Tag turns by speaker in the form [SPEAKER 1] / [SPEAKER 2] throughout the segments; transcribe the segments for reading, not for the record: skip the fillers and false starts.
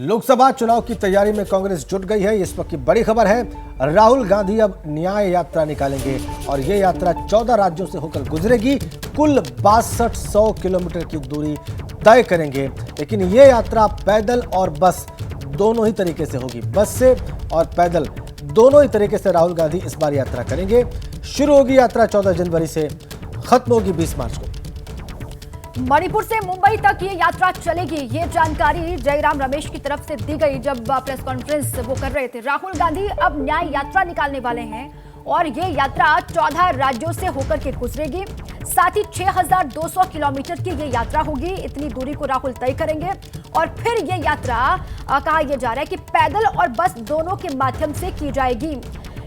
[SPEAKER 1] लोकसभा चुनाव की तैयारी में कांग्रेस जुट गई है। इस वक्त की बड़ी खबर है, राहुल गांधी अब न्याय यात्रा निकालेंगे और ये यात्रा 14 राज्यों से होकर गुजरेगी। कुल 6200 किलोमीटर की दूरी तय करेंगे, लेकिन ये यात्रा पैदल और बस दोनों ही तरीके से होगी। बस से और पैदल दोनों ही तरीके से राहुल गांधी इस बार यात्रा करेंगे। शुरू होगी यात्रा 14 जनवरी से, खत्म होगी 20 मार्च को।
[SPEAKER 2] मणिपुर से मुंबई तक ये यात्रा चलेगी, ये जानकारी जयराम रमेश की तरफ से दी गई जब प्रेस कॉन्फ्रेंस वो कर रहे थे। राहुल गांधी अब न्याय यात्रा निकालने वाले हैं और ये यात्रा 14 राज्यों से होकर के गुजरेगी। साथ ही 6200 किलोमीटर की ये यात्रा होगी। इतनी दूरी को राहुल तय करेंगे और फिर ये यात्रा कहा यह जा रहा है कि पैदल और बस दोनों के माध्यम से की जाएगी।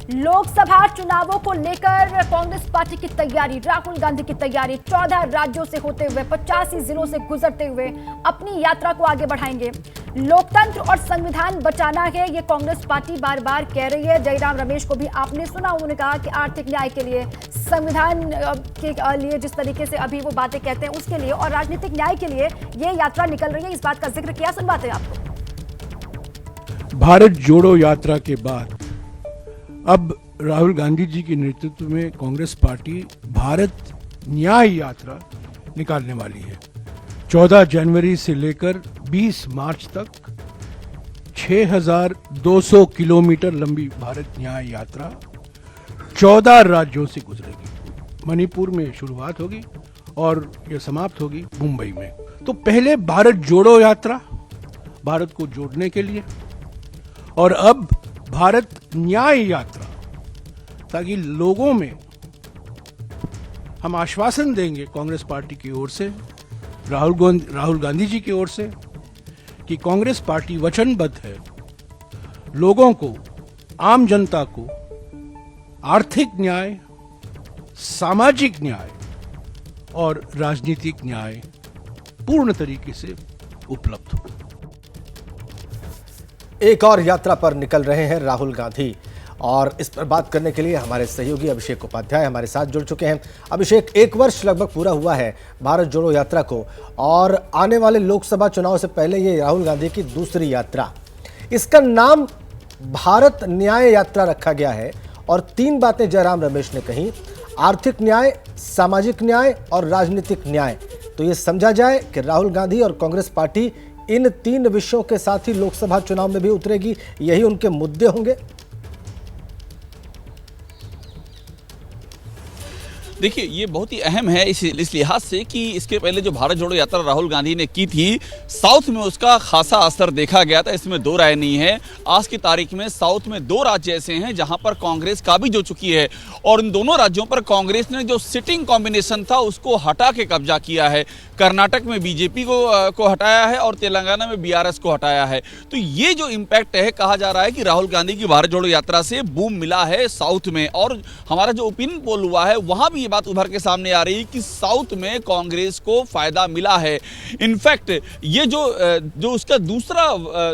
[SPEAKER 2] लोकसभा चुनावों को लेकर कांग्रेस पार्टी की तैयारी, राहुल गांधी की तैयारी 14 राज्यों से होते हुए 85 जिलों से गुजरते हुए अपनी यात्रा को आगे बढ़ाएंगे। लोकतंत्र और संविधान बचाना है, ये कांग्रेस पार्टी बार बार कह रही है। जयराम रमेश को भी आपने सुना, उन्होंने कहा कि आर्थिक न्याय के लिए, संविधान के लिए जिस तरीके से अभी वो बातें कहते हैं उसके लिए और राजनीतिक न्याय के लिए ये यात्रा निकल रही है। इस बात का जिक्र किया, सुनवाते हैं आपको।
[SPEAKER 3] भारत जोड़ो यात्रा के बाद अब राहुल गांधी जी के नेतृत्व में कांग्रेस पार्टी भारत न्याय यात्रा निकालने वाली है। 14 जनवरी से लेकर 20 मार्च तक 6200 किलोमीटर लंबी भारत न्याय यात्रा 14 राज्यों से गुजरेगी। मणिपुर में शुरुआत होगी और यह समाप्त होगी मुंबई में। तो पहले भारत जोड़ो यात्रा, भारत को जोड़ने के लिए, और अब भारत न्याय यात्रा, ताकि लोगों में हम आश्वासन देंगे कांग्रेस पार्टी की ओर से, राहुल गांधी जी की ओर से, कि कांग्रेस पार्टी वचनबद्ध है लोगों को, आम जनता को आर्थिक न्याय, सामाजिक न्याय और राजनीतिक न्याय पूर्ण तरीके से उपलब्ध हो।
[SPEAKER 1] एक और यात्रा पर निकल रहे हैं राहुल गांधी और इस पर बात करने के लिए हमारे सहयोगी अभिषेक उपाध्याय हमारे साथ जुड़ चुके हैं। अभिषेक, एक वर्ष लगभग पूरा हुआ है भारत जोड़ो यात्रा को और आने वाले लोकसभा चुनाव से पहले ये राहुल गांधी की दूसरी यात्रा। इसका नाम भारत न्याय यात्रा रखा गया है और 3 बातें जयराम रमेश ने कही, आर्थिक न्याय, सामाजिक न्याय और राजनीतिक न्याय। तो ये समझा जाए कि राहुल गांधी और कांग्रेस पार्टी इन 3 विषयों के साथ ही लोकसभा चुनाव में भी उतरेगी, यही उनके मुद्दे होंगे।
[SPEAKER 4] देखिए, ये बहुत ही अहम है इस लिहाज से कि इसके पहले जो भारत जोड़ो यात्रा राहुल गांधी ने की थी, साउथ में उसका खासा असर देखा गया था, इसमें दो राय नहीं है। आज की तारीख में साउथ में 2 राज्य ऐसे हैं जहां पर कांग्रेस काबिज हो चुकी है और इन दोनों राज्यों पर कांग्रेस ने जो सिटिंग कॉम्बिनेशन था उसको हटा के कब्जा किया है। कर्नाटक में बीजेपी को हटाया है और तेलंगाना में बीआरएस को हटाया है। तो ये जो इम्पैक्ट है, कहा जा रहा है कि राहुल गांधी की भारत जोड़ो यात्रा से बूम मिला है साउथ में। और हमारा जो ओपिनियन पोल हुआ है वहां भी ये बात उभर के सामने आ रही है कि साउथ में कांग्रेस को फायदा मिला है। इनफैक्ट ये जो उसका दूसरा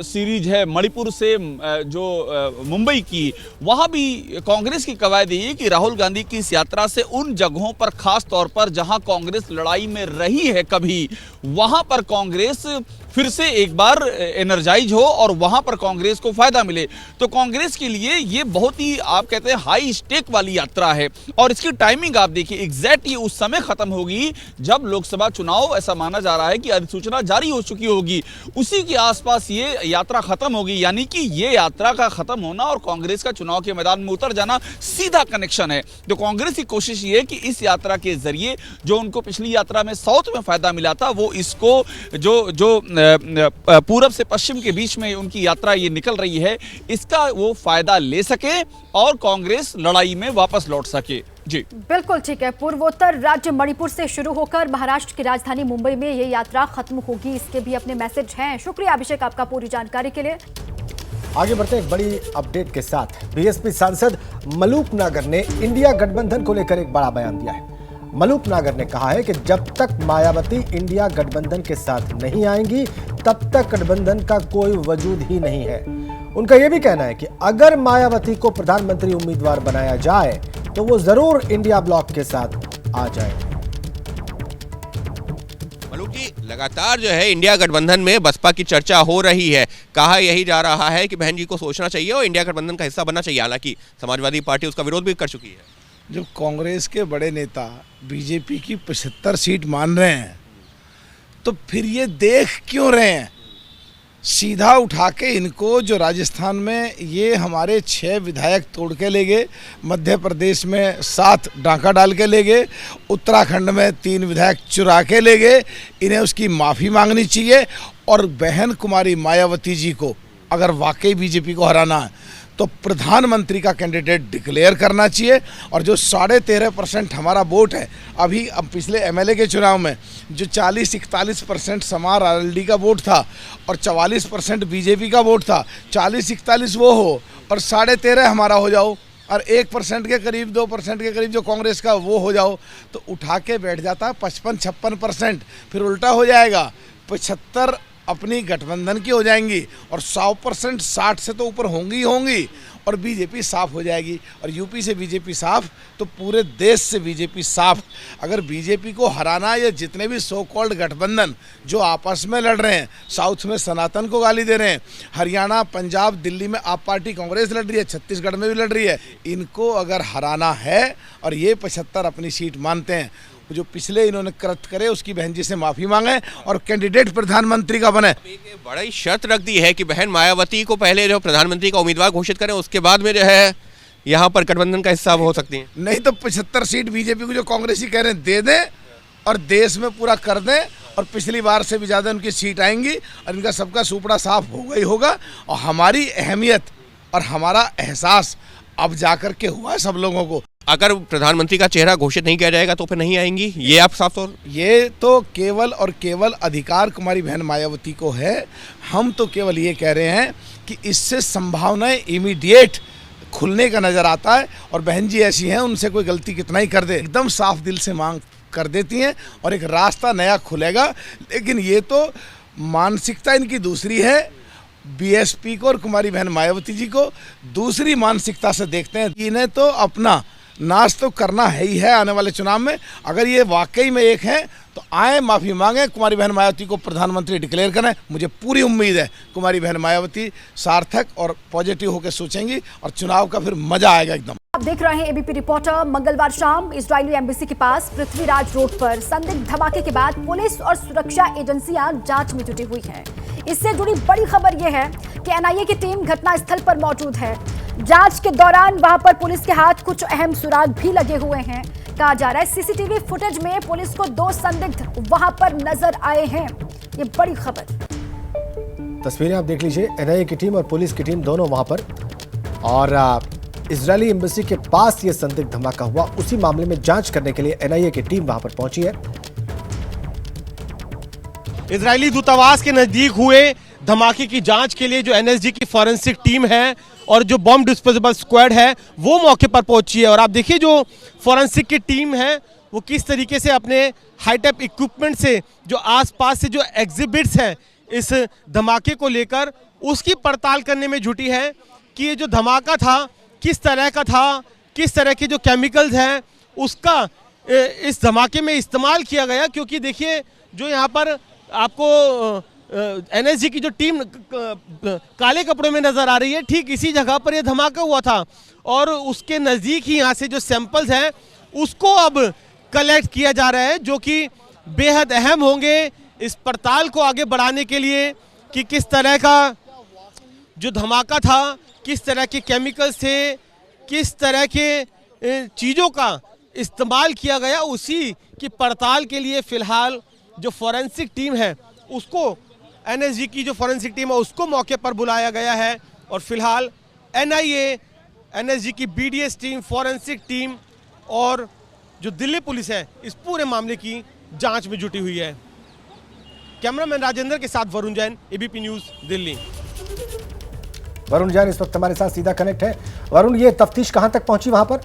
[SPEAKER 4] सीरीज है मणिपुर से जो मुंबई की, वहां भी कांग्रेस की कवायद ये है कि राहुल गांधी की इस यात्रा से उन जगहों पर, खास तौर पर जहां कांग्रेस लड़ाई में रही है कभी, वहां पर कांग्रेस फिर से एक बार एनर्जाइज हो और वहां पर कांग्रेस को फायदा मिले। तो कांग्रेस के लिए ये बहुत ही, आप कहते हैं, हाई स्टेक वाली यात्रा है और इसकी टाइमिंग आप देखिए, एग्जैक्टली उस समय खत्म होगी जब लोकसभा चुनाव, ऐसा माना जा रहा है कि अधिसूचना जारी हो चुकी होगी, उसी के आसपास ये यात्रा खत्म होगी। यानी कि ये यात्रा का खत्म होना और कांग्रेस का चुनाव के मैदान में उतर जाना सीधा कनेक्शन है। तो कांग्रेस की कोशिश ये है कि इस यात्रा के जरिए जो उनको पिछली यात्रा में साउथ में फायदा मिला था, वो इसको जो पूरब से पश्चिम के बीच में उनकी यात्रा ये निकल रही है, इसका वो फायदा ले सके और कांग्रेस लड़ाई में वापस लौट सके। जी
[SPEAKER 2] बिल्कुल ठीक है। पूर्वोत्तर राज्य मणिपुर से शुरू होकर महाराष्ट्र की राजधानी मुंबई में ये यात्रा खत्म होगी, इसके भी अपने मैसेज हैं। शुक्रिया अभिषेक आपका पूरी जानकारी के लिए।
[SPEAKER 1] आगे बढ़ते हैं एक बड़ी अपडेट के साथ। बीएसपी सांसद मलूक नागर ने इंडिया गठबंधन को लेकर एक बड़ा बयान दिया है। मलूक नागर ने कहा है कि जब तक मायावती इंडिया गठबंधन के साथ नहीं आएंगी तब तक गठबंधन का कोई वजूद ही नहीं है। उनका यह भी कहना है कि अगर मायावती को प्रधानमंत्री उम्मीदवार बनाया जाए तो वो जरूर इंडिया ब्लॉक के साथ आ जाए।
[SPEAKER 5] मलूक क्योंकि लगातार जो है इंडिया गठबंधन में बसपा की चर्चा हो रही है। कहा यही जा रहा है कि बहन जी को सोचना चाहिए और इंडिया गठबंधन का हिस्सा बनना चाहिए। हालांकि समाजवादी पार्टी उसका विरोध भी कर चुकी है।
[SPEAKER 3] जो कांग्रेस के बड़े नेता बीजेपी की 75 सीट मान रहे हैं, तो फिर ये देख क्यों रहे हैं? सीधा उठा के इनको, जो राजस्थान में ये हमारे 6 विधायक तोड़ के ले गए, मध्य प्रदेश में 7 डांका डाल के ले गए, उत्तराखंड में 3 विधायक चुरा के ले गए, इन्हें उसकी माफ़ी मांगनी चाहिए। और बहन कुमारी मायावती जी को अगर वाकई बीजेपी को हराना है तो प्रधानमंत्री का कैंडिडेट डिक्लेयर करना चाहिए। और जो 13.5% हमारा वोट है, अभी अब पिछले एमएलए के चुनाव में जो 40-41% समार आरएलडी का वोट था और 44% बीजेपी का वोट था, 40-41 वो हो और 13.5 हमारा हो जाओ और 1% के करीब 2% के करीब जो कांग्रेस का वो हो जाओ, तो उठा के बैठ जाता है 55-56%। फिर उल्टा हो जाएगा, 75 अपनी गठबंधन की हो जाएंगी और 100% 60 से तो ऊपर होंगी ही होंगी और बीजेपी साफ हो जाएगी। और यूपी से बीजेपी साफ तो पूरे देश से बीजेपी साफ। अगर बीजेपी को हराना, या जितने भी सो कॉल्ड गठबंधन जो आपस में लड़ रहे हैं, साउथ में सनातन को गाली दे रहे हैं, हरियाणा, पंजाब, दिल्ली में आप पार्टी कांग्रेस लड़ रही है, छत्तीसगढ़ में भी लड़ रही है, इनको अगर हराना है और ये 75 अपनी सीट मानते हैं, जो पिछले इन्होंने कृत करे उसकी बहन जी से माफी मांगे और कैंडिडेट प्रधानमंत्री का बने।
[SPEAKER 5] एक बड़ी शर्त रख दी है कि बहन मायावती को पहले जो प्रधानमंत्री का उम्मीदवार घोषित करें, उसके बाद में जो है यहाँ पर गठबंधन का हिस्सा हो सकती है।
[SPEAKER 3] नहीं तो 75 सीट बीजेपी को जो कांग्रेसी कह रहे हैं दे दें और देश में पूरा कर दें और पिछली बार से भी ज़्यादा उनकी सीट आएंगी और इनका सबका सुपड़ा साफ होगा ही होगा। और हमारी अहमियत और हमारा एहसास अब जाकर के हुआ है सब लोगों को।
[SPEAKER 5] अगर प्रधानमंत्री का चेहरा घोषित नहीं किया जाएगा तो फिर नहीं आएंगी, ये आप साफ तौर।
[SPEAKER 3] ये तो केवल और केवल अधिकार कुमारी बहन मायावती को है। हम तो केवल ये कह रहे हैं कि इससे संभावनाएं इमीडिएट खुलने का नज़र आता है और बहन जी ऐसी हैं, उनसे कोई गलती कितना ही कर दे एकदम साफ दिल से मांग कर देती हैं और एक रास्ता नया खुलेगा। लेकिन ये तो मानसिकता इनकी दूसरी है। बीएसपी को और कुमारी बहन मायावती जी को दूसरी मानसिकता से देखते हैं। इन्हें तो अपना नाश तो करना है ही है आने वाले चुनाव में। अगर ये वाकई में एक है तो आए, माफ़ी मांगे, कुमारी बहन मायावती को प्रधानमंत्री डिक्लेयर करें। मुझे पूरी उम्मीद है कुमारी बहन मायावती सार्थक और पॉजिटिव होकर सोचेंगी और चुनाव का फिर मजा आएगा एकदम।
[SPEAKER 2] आप देख रहे हैं एबीपी रिपोर्टर। मंगलवार शाम इजरायली एम्बेसी के पास पृथ्वीराज रोड पर संदिग्ध धमाके के बाद पुलिस और सुरक्षा एजेंसियां जांच में जुटी हुई हैं। इससे जुड़ी बड़ी खबर यह है कि एनआईए की टीम घटनास्थल पर मौजूद है। जांच के दौरान वहां पर पुलिस के हाथ कुछ अहम सुराग भी लगे हुए हैं। कहा जा रहा है सीसीटीवी फुटेज में पुलिस को 2 संदिग्ध वहां पर नजर आए हैं। ये बड़ी खबर।
[SPEAKER 1] तस्वीरें आप देख लीजिए, एनआईए की टीम और पुलिस की टीम दोनों वहां पर, और इजरायली एम्बेसी के पास ये संदिग्ध धमाका हुआ, उसी मामले में जांच करने के लिए एनआईए की टीम वहां पर पहुंची है।
[SPEAKER 6] इजरायली दूतावास के नजदीक हुए धमाके की जांच के लिए जो एनएसजी की फॉरेंसिक टीम है और जो बॉम्ब डिस्पोजेबल स्क्वाड है वो मौके पर पहुंची है। और आप देखिए जो फॉरेंसिक की टीम है वो किस तरीके से अपने हाईटेक इक्विपमेंट से जो आसपास से जो एग्जिबिट्स हैं इस धमाके को लेकर उसकी पड़ताल करने में जुटी है कि ये जो धमाका था किस तरह का था, किस तरह के जो केमिकल्स हैं उसका इस धमाके में इस्तेमाल किया गया। क्योंकि देखिए जो यहाँ पर आपको एनएसजी की जो टीम काले कपड़ों में नजर आ रही है, ठीक इसी जगह पर यह धमाका हुआ था और उसके नज़दीक ही यहाँ से जो सैंपल्स हैं उसको अब कलेक्ट किया जा रहा है, जो कि बेहद अहम होंगे इस पड़ताल को आगे बढ़ाने के लिए कि किस तरह का जो धमाका था, किस तरह के केमिकल्स थे, किस तरह के चीज़ों का इस्तेमाल किया गया। उसी की पड़ताल के लिए फ़िलहाल जो फॉरेंसिक टीम है उसको, एनएसजी की जो फॉरेंसिक टीम है उसको मौके पर बुलाया गया है और फिलहाल एनआईए, एनएसजी की बीडीएस टीम, फॉरेंसिक टीम और जो दिल्ली पुलिस है इस पूरे मामले की जांच में जुटी हुई है। कैमरामैन राजेंद्र के साथ वरुण जैन, एबीपी न्यूज़, दिल्ली।
[SPEAKER 1] वरुण जैन इस वक्त हमारे साथ सीधा कनेक्ट है। वरुण, ये तफ्तीश कहां तक पहुंची वहां पर?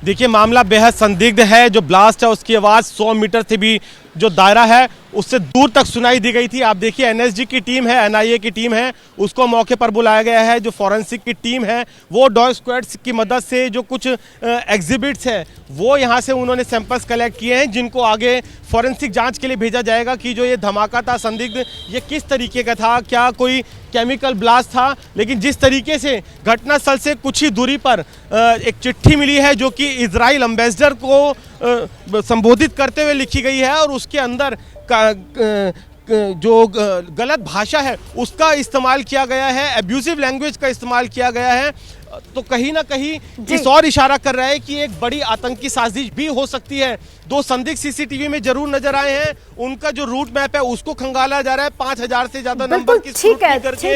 [SPEAKER 6] देखिए मामला बेहद संदिग्ध है। जो ब्लास्ट है उसकी आवाज़ 100 मीटर से भी जो दायरा है उससे दूर तक सुनाई दी गई थी। आप देखिए एनएसजी की टीम है, एनआईए की टीम है, उसको मौके पर बुलाया गया है। जो फॉरेंसिक की टीम है वो डॉग स्क्वाड्स की मदद से जो कुछ एग्जिबिट्स है वो यहाँ से उन्होंने सैंपल्स कलेक्ट किए हैं, जिनको आगे फॉरेंसिक जांच के लिए भेजा जाएगा कि जो ये धमाका था संदिग्ध ये किस तरीके का था, क्या कोई केमिकल ब्लास्ट था। लेकिन जिस तरीके से घटनास्थल से कुछ ही दूरी पर एक चिट्ठी मिली है जो कि इजराइल एम्बेसडर को संबोधित करते हुए लिखी गई है और उसके अंदर जो गलत भाषा है उसका इस्तेमाल किया गया है, एब्यूजिव लैंग्वेज का इस्तेमाल किया गया है, तो कहीं ना कहीं इस और इशारा कर रहा है कि एक बड़ी आतंकी साजिश भी हो सकती है। 2 संदिग्ध सीसीटीवी में जरूर नजर आए हैं, उनका जो रूट मैप है उसको खंगाला जा रहा है। 5000 से ज्यादा नंबर की
[SPEAKER 2] ठीक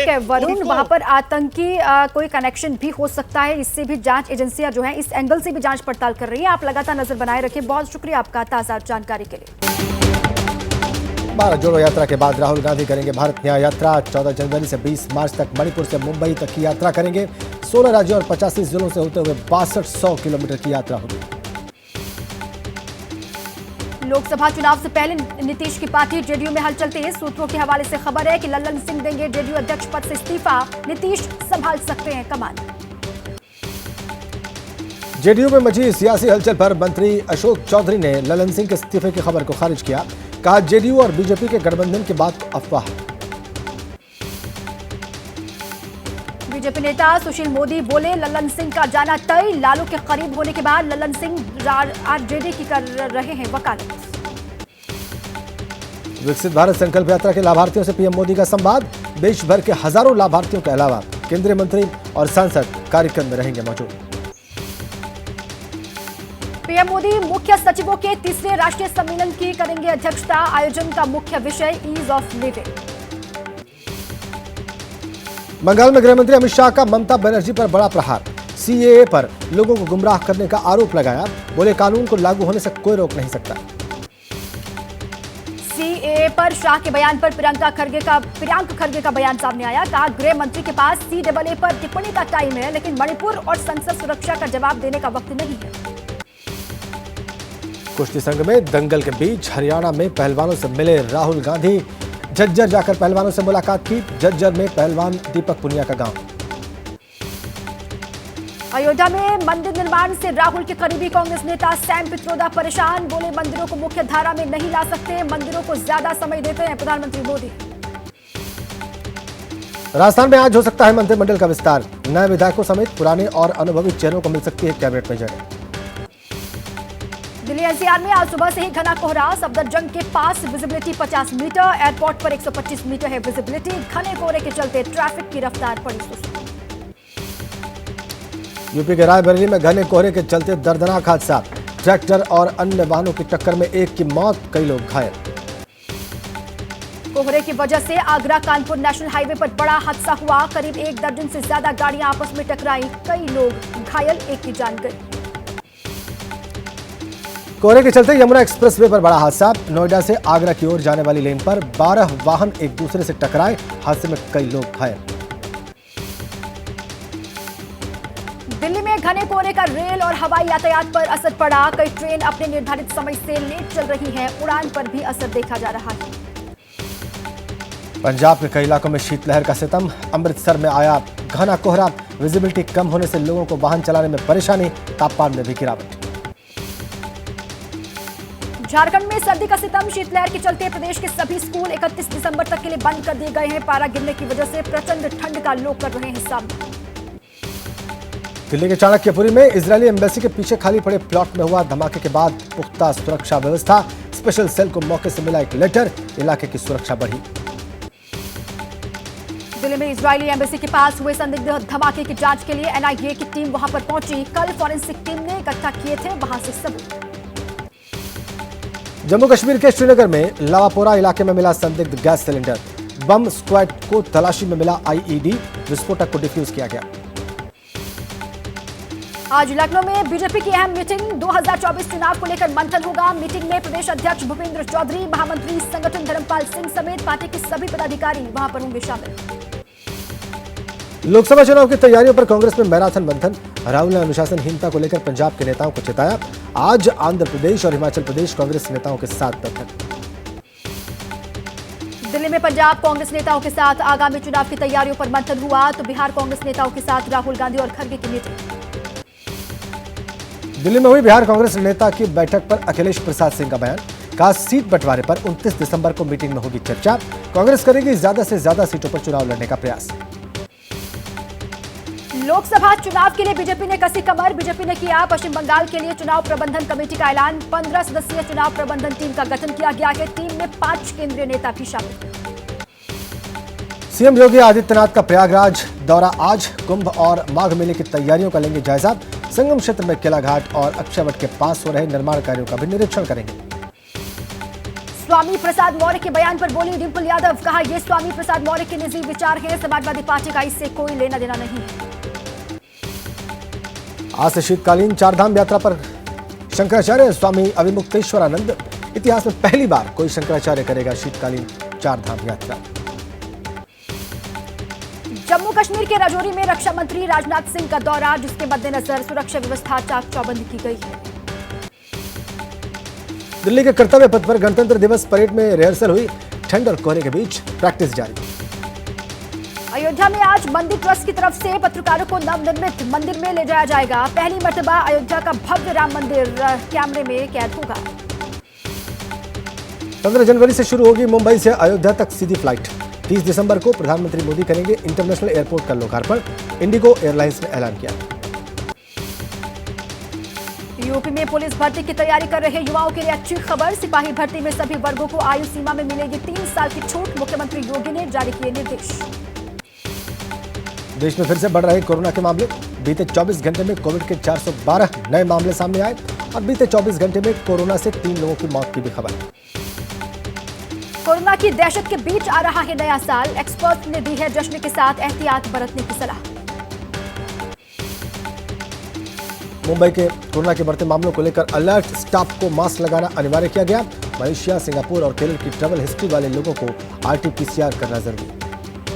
[SPEAKER 2] है वरुण, वहां पर आतंकी कोई कनेक्शन भी हो सकता है, इससे भी जांच एजेंसियां जो है इस एंगल से भी जांच पड़ताल कर रही है। आप लगातार नजर बनाए रखें। बहुत शुक्रिया आपका ताजा जानकारी के लिए।
[SPEAKER 1] भारत जोड़ो यात्रा के बाद राहुल गांधी करेंगे भारत न्याय यात्रा। 14 जनवरी से 20 मार्च तक मणिपुर से मुंबई तक की यात्रा करेंगे। 16 राज्यों और 85 जिलों से होते हुए 6200 किलोमीटर की यात्रा होगी।
[SPEAKER 2] लोकसभा चुनाव से पहले नीतीश की पार्टी जेडीयू में हलचल तेज। सूत्रों के हवाले से खबर है कि लल्लन सिंह देंगे जेडीयू अध्यक्ष पद से इस्तीफा, नीतीश संभाल सकते हैं कमान।
[SPEAKER 1] जेडीयू में मची सियासी हलचल पर मंत्री अशोक चौधरी ने लल्लन सिंह के इस्तीफे की खबर को खारिज किया। कहा जेडीयू और बीजेपी के गठबंधन की बात अफवाह।
[SPEAKER 2] बीजेपी नेता सुशील मोदी बोले लल्लन सिंह का जाना तय। लालू के करीब होने के बाद लल्लन सिंह आरजेडी की कर रहे हैं वकालत।
[SPEAKER 1] विकसित भारत संकल्प यात्रा के लाभार्थियों से पीएम मोदी का संवाद। देश भर के हजारों लाभार्थियों के अलावा केंद्रीय मंत्री और सांसद कार्यक्रम में रहेंगे मौजूद।
[SPEAKER 2] पीएम मोदी मुख्य सचिवों के तीसरे राष्ट्रीय सम्मेलन की करेंगे अध्यक्षता। आयोजन का मुख्य विषय ईज ऑफ लिविंग।
[SPEAKER 1] बंगाल में गृह मंत्री अमित शाह का ममता बनर्जी पर बड़ा प्रहार। सीएए पर लोगों को गुमराह करने का आरोप लगाया। बोले कानून को लागू होने से कोई रोक नहीं सकता।
[SPEAKER 2] सीएए पर शाह के बयान पर प्रियंक खरगे का बयान सामने आया। कहा गृह मंत्री के पास सीएए पर टिप्पणी का टाइम है, लेकिन मणिपुर और संसद सुरक्षा का जवाब देने का वक्त नहीं है।
[SPEAKER 1] कुश्ती संघ में दंगल के बीच हरियाणा में पहलवानों से मिले राहुल गांधी। झज्जर जाकर पहलवानों से मुलाकात की। झज्जर में पहलवान दीपक पुनिया का गांव।
[SPEAKER 2] अयोध्या में मंदिर निर्माण से राहुल के करीबी कांग्रेस नेता सैम पित्रोदा परेशान। बोले मंदिरों को मुख्य धारा में नहीं ला सकते, मंदिरों को ज्यादा समय देते हैं प्रधानमंत्री मोदी।
[SPEAKER 1] राजस्थान में आज हो सकता है मंत्रिमंडल का विस्तार। नए विधायकों समेत पुराने और अनुभवी चेहरों को मिल सकती है कैबिनेट में जगह।
[SPEAKER 2] दिल्ली एनसीआर में आज सुबह से ही घना कोहरा। सफदरजंग के पास विजिबिलिटी 50 मीटर, एयरपोर्ट पर 125 मीटर है विजिबिलिटी। घने कोहरे के चलते ट्रैफिक की रफ्तार पड़ी सुस्त।
[SPEAKER 1] यूपी के रायबरेली में घने कोहरे के चलते दर्दनाक हादसा। ट्रैक्टर और अन्य वाहनों की टक्कर में एक की मौत, कई लोग घायल।
[SPEAKER 2] कोहरे की वजह से आगरा कानपुर नेशनल हाईवे पर बड़ा हादसा हुआ। करीब 1 दर्जन से ज्यादा गाड़ियां आपस में टकराई, कई लोग घायल, एक की जान गई।
[SPEAKER 1] कोहरे के चलते यमुना एक्सप्रेसवे पर बड़ा हादसा। नोएडा से आगरा की ओर जाने वाली लेन पर 12 वाहन एक दूसरे से टकराए। हादसे में कई लोग घायल।
[SPEAKER 2] दिल्ली में घने कोहरे का रेल और हवाई यातायात पर असर पड़ा। कई ट्रेन अपने निर्धारित समय से लेट चल रही है। उड़ान पर भी असर देखा जा रहा है।
[SPEAKER 1] पंजाब के कई इलाकों में शीतलहर का सितम। अमृतसर में आया घना कोहरा। विजिबिलिटी कम होने से लोगों को वाहन चलाने में परेशानी। तापमान में भी गिरावट।
[SPEAKER 2] झारखंड में सर्दी का सितम। शीतलहर के चलते प्रदेश के सभी स्कूल 31 दिसंबर तक के लिए बंद कर दिए गए हैं। पारा गिरने की वजह से प्रचंड ठंड का लोग कर रहे हैं सामना।
[SPEAKER 1] दिल्ली के चाणक्यपुरी में इजरायली एम्बेसी के पीछे खाली पड़े प्लॉट में हुआ धमाके के बाद पुख्ता सुरक्षा व्यवस्था। स्पेशल सेल को मौके से मिला एक लेटर। इलाके की सुरक्षा बढ़ी।
[SPEAKER 2] दिल्ली में इजरायली एम्बेसी के पास हुए संदिग्ध धमाके की जांच के लिए एनआईए की टीम वहां पर पहुंची। कल फॉरेंसिक टीम ने इकट्ठा किए थे वहां से सबूत।
[SPEAKER 1] जम्मू कश्मीर के श्रीनगर में लावापोरा इलाके में मिला संदिग्ध गैस सिलेंडर। बम स्क्वाड को तलाशी में मिला आईईडी। विस्फोटक को डिफ्यूज किया गया।
[SPEAKER 2] आज लखनऊ में बीजेपी की अहम मीटिंग। 2024 चुनाव को लेकर मंथन होगा। मीटिंग में प्रदेश अध्यक्ष भूपेंद्र चौधरी, महामंत्री संगठन धर्मपाल सिंह समेत पार्टी के सभी पदाधिकारी वहां पर होंगे शामिल।
[SPEAKER 1] लोकसभा चुनाव की तैयारियों पर कांग्रेस में मैराथन मंथन। राहुल ने अनुशासनहीनता को लेकर पंजाब के नेताओं को चिताया। आज आंध्र प्रदेश और हिमाचल प्रदेश कांग्रेस नेताओं के साथ बैठक।
[SPEAKER 2] दिल्ली में पंजाब कांग्रेस नेताओं के साथ आगामी चुनाव की तैयारियों पर मंथन हुआ, तो बिहार कांग्रेस नेताओं के साथ राहुल गांधी और खड़गे की मीटिंग।
[SPEAKER 1] दिल्ली में हुई बिहार कांग्रेस नेता की बैठक पर अखिलेश प्रसाद सिंह का बयान, कहा सीट बंटवारे पर 29 दिसंबर को मीटिंग में होगी चर्चा, कांग्रेस करेगी ज्यादा से ज्यादा सीटों पर चुनाव लड़ने का प्रयास।
[SPEAKER 2] लोकसभा चुनाव के लिए बीजेपी ने कसी कमर, बीजेपी ने किया पश्चिम बंगाल के लिए चुनाव प्रबंधन कमेटी का ऐलान, 15 सदस्यीय चुनाव प्रबंधन टीम का गठन किया गया है, टीम में 5 केंद्रीय नेता भी शामिल।
[SPEAKER 1] सीएम योगी आदित्यनाथ का प्रयागराज दौरा आज, कुंभ और माघ मेले की तैयारियों का लेंगे जायजा, संगम क्षेत्र में किला घाट और अक्षयवट के पास हो रहे निर्माण कार्यों का भी निरीक्षण करेंगे।
[SPEAKER 2] स्वामी प्रसाद मौर्य के बयान पर बोली डिंपल यादव, कहा यह स्वामी प्रसाद मौर्य के निजी विचार हैं, समाजवादी पार्टी का इससे कोई लेना देना नहीं है।
[SPEAKER 1] आज से शीतकालीन चारधाम यात्रा पर शंकराचार्य स्वामी अविमुक्तेश्वरानंद, इतिहास में पहली बार कोई शंकराचार्य करेगा शीतकालीन चारधाम यात्रा।
[SPEAKER 2] जम्मू कश्मीर के राजौरी में रक्षा मंत्री राजनाथ सिंह का दौरा, जिसके मद्देनजर सुरक्षा व्यवस्था चाक चौबंद की गई है।
[SPEAKER 1] दिल्ली के कर्तव्य पथ पर गणतंत्र दिवस परेड में रिहर्सल हुई, ठंड और कोहरे के बीच प्रैक्टिस जारी।
[SPEAKER 2] अयोध्या में आज मंदिर ट्रस्ट की तरफ से पत्रकारों को नवनिर्मित मंदिर में ले जाया जाएगा, पहली मर्तबा अयोध्या का भव्य राम मंदिर कैमरे में कैद होगा। 15 जनवरी से शुरू होगी मुंबई से अयोध्या तक सीधी फ्लाइट, 30 दिसंबर को प्रधानमंत्री मोदी करेंगे इंटरनेशनल एयरपोर्ट का लोकार्पण, इंडिगो एयरलाइंस ने ऐलान किया। यूपी में पुलिस भर्ती की तैयारी कर रहे युवाओं के लिए अच्छी खबर, सिपाही भर्ती में सभी वर्गों को आयु सीमा में मिलेगी 3 साल की छूट, मुख्यमंत्री योगी ने जारी किए निर्देश। देश में फिर से बढ़ रहे कोरोना के मामले, बीते 24 घंटे में कोविड के 412 नए मामले सामने आए और बीते 24 घंटे में कोरोना से 3 लोगों की मौत की भी खबर। कोरोना की दहशत के बीच आ रहा है नया साल, एक्सपर्ट ने दी है जश्न के साथ एहतियात बरतने की सलाह। मुंबई के कोरोना के बढ़ते मामलों को लेकर अलर्ट, स्टाफ को मास्क लगाना अनिवार्य किया गया। मलेशिया, सिंगापुर और केरल की ट्रैवल हिस्ट्री वाले लोगों को RT-PCR करना जरूरी।